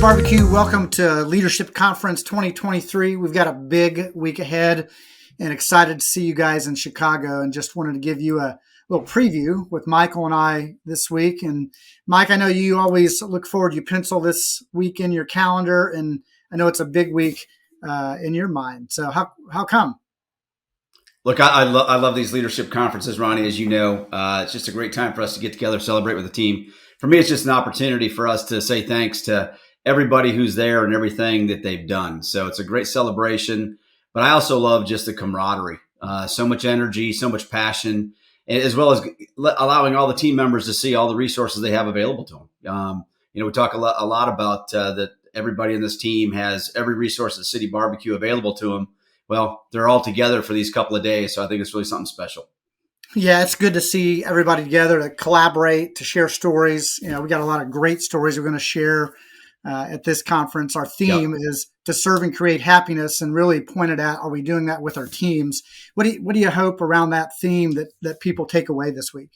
BBQ, welcome to Leadership Conference 2023. We've got a big week ahead and excited to see you guys in Chicago, and just wanted to give you a little preview with Michael and I this week. And Mike, I know you always look forward, you pencil this week in your calendar, and I know it's a big week in your mind. So how come? Look, I love these leadership conferences, Ronnie, as you know. It's just a great time for us to get together, celebrate with the team. For me, it's just an opportunity for us to say thanks to everybody who's there and everything that they've done. So it's a great celebration, but I also love just the camaraderie, so much energy, so much passion, as well as allowing all the team members to see all the resources they have available to them. We talk a lot about that everybody in this team has every resource at City BBQ available to them. Well, they're all together for these couple of days, so I think it's really something special. Yeah, it's good to see everybody together to collaborate, to share stories. We got a lot of great stories we're going to share at this conference. Our theme is to serve and create happiness, and really pointed at, are we doing that with our teams? What do you hope around that theme that people take away this week?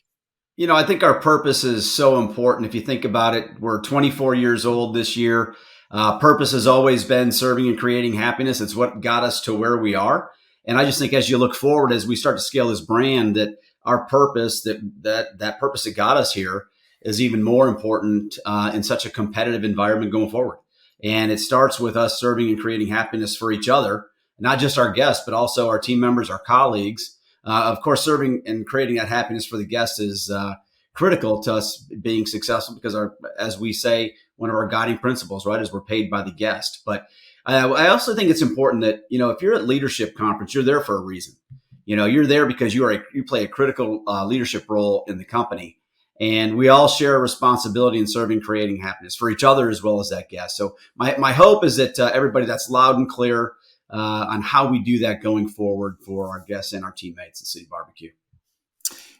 I think our purpose is so important. If you think about it, we're 24 years old this year. Purpose has always been serving and creating happiness. It's what got us to where we are. And I just think as you look forward, as we start to scale this brand, that our purpose, that purpose that got us here, is even more important in such a competitive environment going forward. And it starts with us serving and creating happiness for each other, not just our guests, but also our team members, our colleagues. Of course, serving and creating that happiness for the guests is critical to us being successful, because as we say, one of our guiding principles, right, is we're paid by the guest. But I also think it's important that, if you're at leadership conference, you're there for a reason. You're there because you play a critical leadership role in the company. And we all share a responsibility in serving, creating happiness for each other as well as that guest. So my hope is that everybody that's loud and clear on how we do that going forward for our guests and our teammates at City BBQ.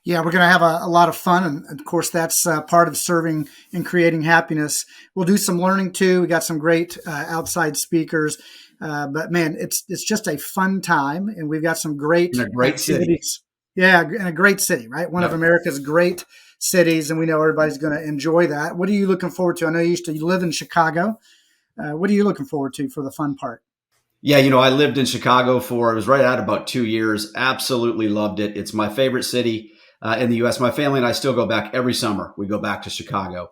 Yeah, we're going to have a lot of fun. And of course, that's part of serving and creating happiness. We'll do some learning too. We got some great outside speakers. But man, it's just a fun time. And we've got some great activities. City. Yeah, and a great city, right? One of America's great cities. And we know everybody's going to enjoy that. What are you looking forward to? I know you used to live in Chicago. What are you looking forward to for the fun part? Yeah, I lived in Chicago it was right at about 2 years. Absolutely loved it. It's my favorite city in the U.S. My family and I still go back every summer. We go back to Chicago.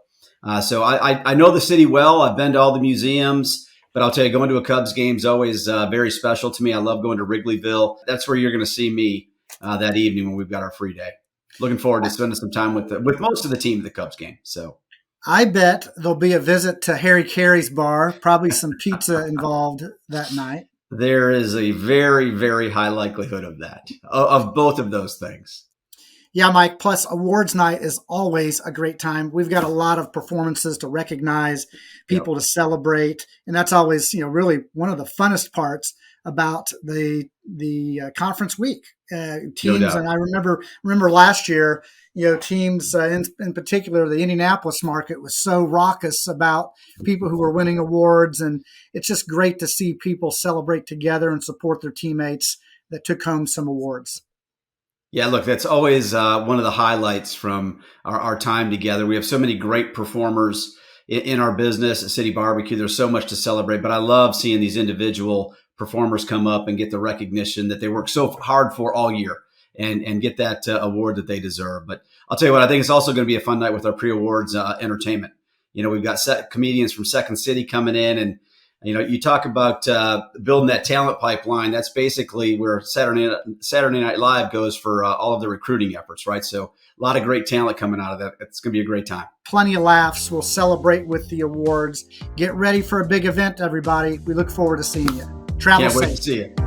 So I know the city well. I've been to all the museums, but I'll tell you, going to a Cubs game is always very special to me. I love going to Wrigleyville. That's where you're going to see me that evening when we've got our free day. Looking forward to spending some time with most of the team at the Cubs game. So I bet there'll be a visit to Harry Carey's bar, probably some pizza involved that night. There is a very, very high likelihood of that, of both of those things. Yeah, Mike, plus awards night is always a great time. We've got a lot of performances to recognize, people to celebrate. And that's always, really one of the funnest parts about the conference week. Teams, and I remember last year, teams in particular, the Indianapolis market was so raucous about people who were winning awards. And it's just great to see people celebrate together and support their teammates that took home some awards. Yeah, look, that's always one of the highlights from our time together. We have so many great performers in our business at City BBQ. There's so much to celebrate, but I love seeing these individual performers come up and get the recognition that they work so hard for all year and get that award that they deserve. But I'll tell you what, I think it's also going to be a fun night with our pre-awards entertainment. We've got comedians from Second City coming in, and you talk about building that talent pipeline. That's basically where Saturday Night Live goes for all of the recruiting efforts, right? So a lot of great talent coming out of that. It's going to be a great time. Plenty of laughs. We'll celebrate with the awards. Get ready for a big event, everybody. We look forward to seeing you. Travel safe. Can't wait to see you.